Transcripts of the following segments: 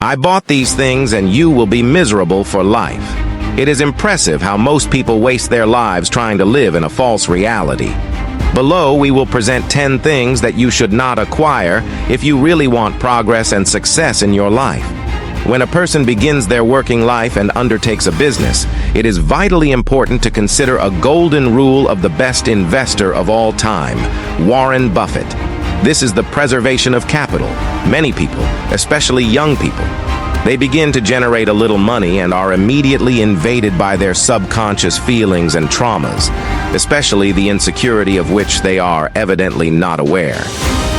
I bought these things and you will be miserable for life. It is impressive how most people waste their lives trying to live in a false reality. Below, we will present 10 things that you should not acquire if you really want progress and success in your life. When a person begins their working life and undertakes a business, it is vitally important to consider a golden rule of the best investor of all time, Warren Buffett. This is the preservation of capital. Many people, especially young people, they begin to generate a little money and are immediately invaded by their subconscious feelings and traumas, especially the insecurity of which they are evidently not aware.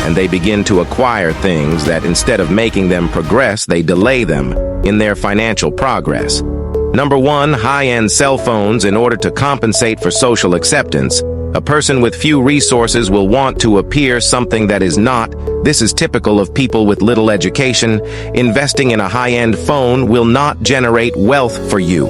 And they begin to acquire things that instead of making them progress, they delay them in their financial progress. Number 1, high-end cell phones. In order to compensate for social acceptance, a person with few resources will want to appear something that is not. This is typical of people with little education. Investing in a high-end phone will not generate wealth for you.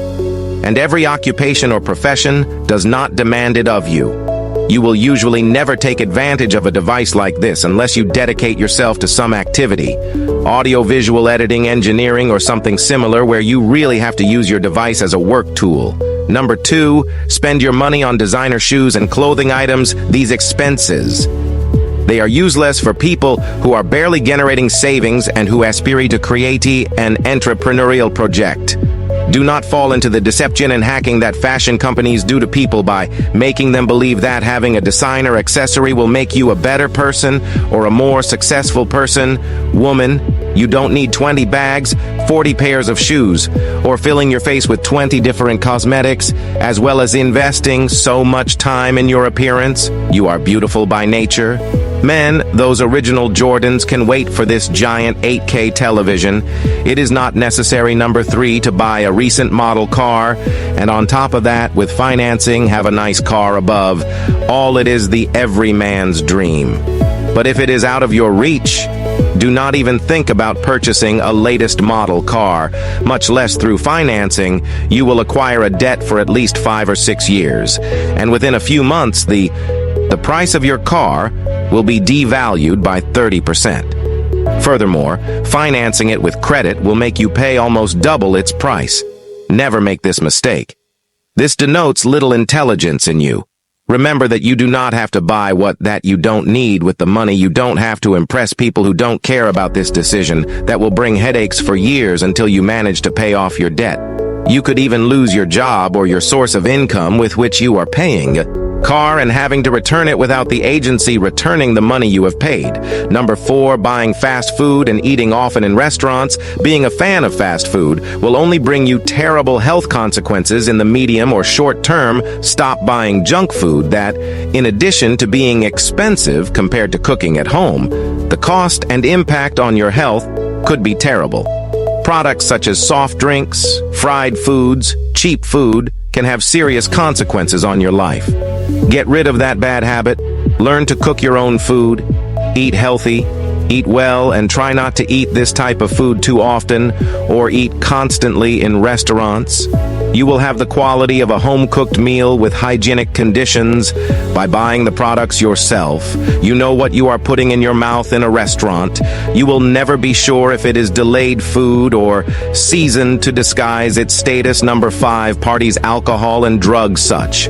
And every occupation or profession does not demand it of you. You will usually never take advantage of a device like this unless you dedicate yourself to some activity, audio-visual editing, engineering, or something similar where you really have to use your device as a work tool. Number 2, spend your money on designer shoes and clothing items. These expenses, they are useless for people who are barely generating savings and who aspire to create an entrepreneurial project. Do not fall into the deception and hacking that fashion companies do to people by making them believe that having a designer accessory will make you a better person or a more successful person. Woman, you don't need 20 bags, 40 pairs of shoes, or filling your face with 20 different cosmetics, as well as investing so much time in your appearance. You are beautiful by nature. Men, those original Jordans can wait for this giant 8K television. It is not necessary. Number 3, to buy a recent model car, and on top of that, with financing, have a nice car above. All it is the everyman's dream. But if it is out of your reach, do not even think about purchasing a latest model car, much less through financing. You will acquire a debt for at least 5 or 6 years, and within a few months, the price of your car will be devalued by 30%. Furthermore, financing it with credit will make you pay almost double its price. Never make this mistake. This denotes little intelligence in you. Remember that you do not have to buy that you don't need with the money. You don't have to impress people who don't care about this decision that will bring headaches for years until you manage to pay off your debt. You could even lose your job or your source of income with which you are paying car and having to return it without the agency returning the money you have paid. Number 4, buying fast food and eating often in restaurants. Being a fan of fast food will only bring you terrible health consequences in the medium or short term. Stop buying junk food that, in addition to being expensive compared to cooking at home, the cost and impact on your health could be terrible. Products such as soft drinks, fried foods, cheap food can have serious consequences on your life. Get rid of that bad habit. Learn to cook your own food. Eat healthy. Eat well, and try not to eat this type of food too often or eat constantly in restaurants. You will have the quality of a home-cooked meal with hygienic conditions by buying the products yourself. You know what you are putting in your mouth in a restaurant. You will never be sure if it is delayed food or seasoned to disguise its status. Number 5, parties, alcohol, and drugs. Such.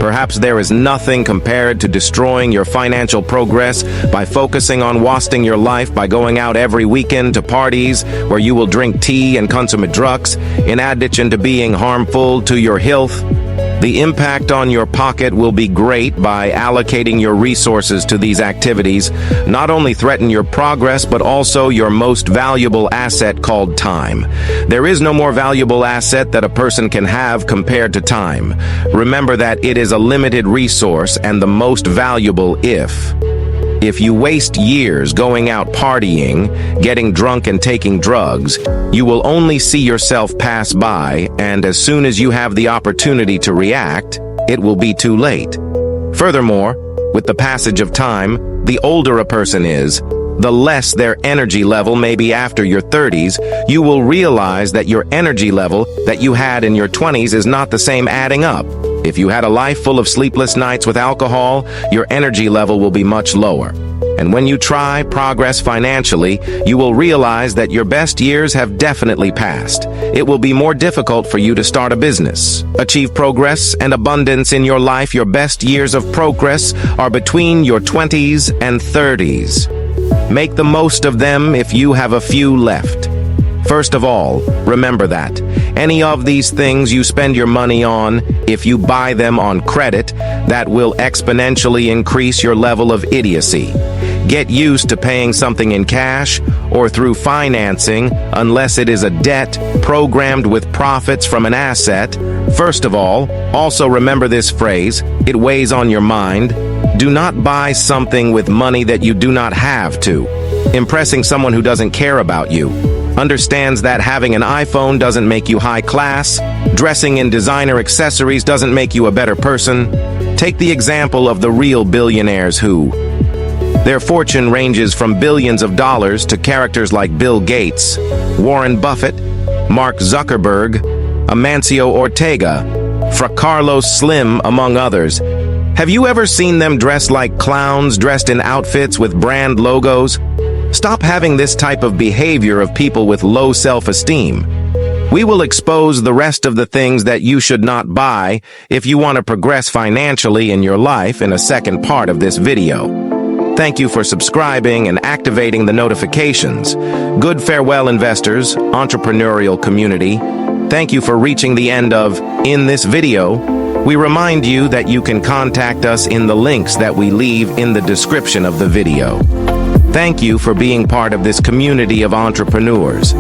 Perhaps there is nothing compared to destroying your financial progress by focusing on wasting your life by going out every weekend to parties where you will drink tea and consume drugs, in addition to being harmful to your health. The impact on your pocket will be great by allocating your resources to these activities. Not only threaten your progress, but also your most valuable asset called time. There is no more valuable asset that a person can have compared to time. Remember that it is a limited resource and the most valuable. If you waste years going out partying, getting drunk and taking drugs, you will only see yourself pass by, and as soon as you have the opportunity to react, it will be too late. Furthermore, with the passage of time, the older a person is, the less their energy level may be. After your 30s, you will realize that your energy level that you had in your 20s is not the same, adding up. If you had a life full of sleepless nights with alcohol, your energy level will be much lower. And when you try progress financially, you will realize that your best years have definitely passed. It will be more difficult for you to start a business. Achieve progress and abundance in your life. Your best years of progress are between your 20s and 30s. Make the most of them if you have a few left. First of all, remember that any of these things you spend your money on, if you buy them on credit, that will exponentially increase your level of idiocy. Get used to paying something in cash or through financing unless it is a debt programmed with profits from an asset. First of all, also remember this phrase, it weighs on your mind. Do not buy something with money that you do not have to. Impressing someone who doesn't care about you. Understands that having an iPhone doesn't make you high class. Dressing in designer accessories doesn't make you a better person. Take the example of the real billionaires who, their fortune ranges from billions of dollars to characters like Bill Gates, Warren Buffett, Mark Zuckerberg, Amancio Ortega, Fra Carlos Slim, among others. Have you ever seen them dressed like clowns, dressed in outfits with brand logos? Stop having this type of behavior of people with low self-esteem. We will expose the rest of the things that you should not buy if you want to progress financially in your life in a second part of this video. Thank you for subscribing and activating the notifications. Good farewell, investors, entrepreneurial community. Thank you for reaching the end of In This Video. We remind you that you can contact us in the links that we leave in the description of the video. Thank you for being part of this community of entrepreneurs.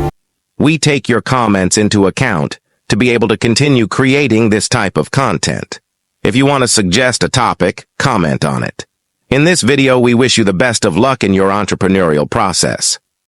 We take your comments into account to be able to continue creating this type of content. If you want to suggest a topic, comment on it. In this video, we wish you the best of luck in your entrepreneurial process.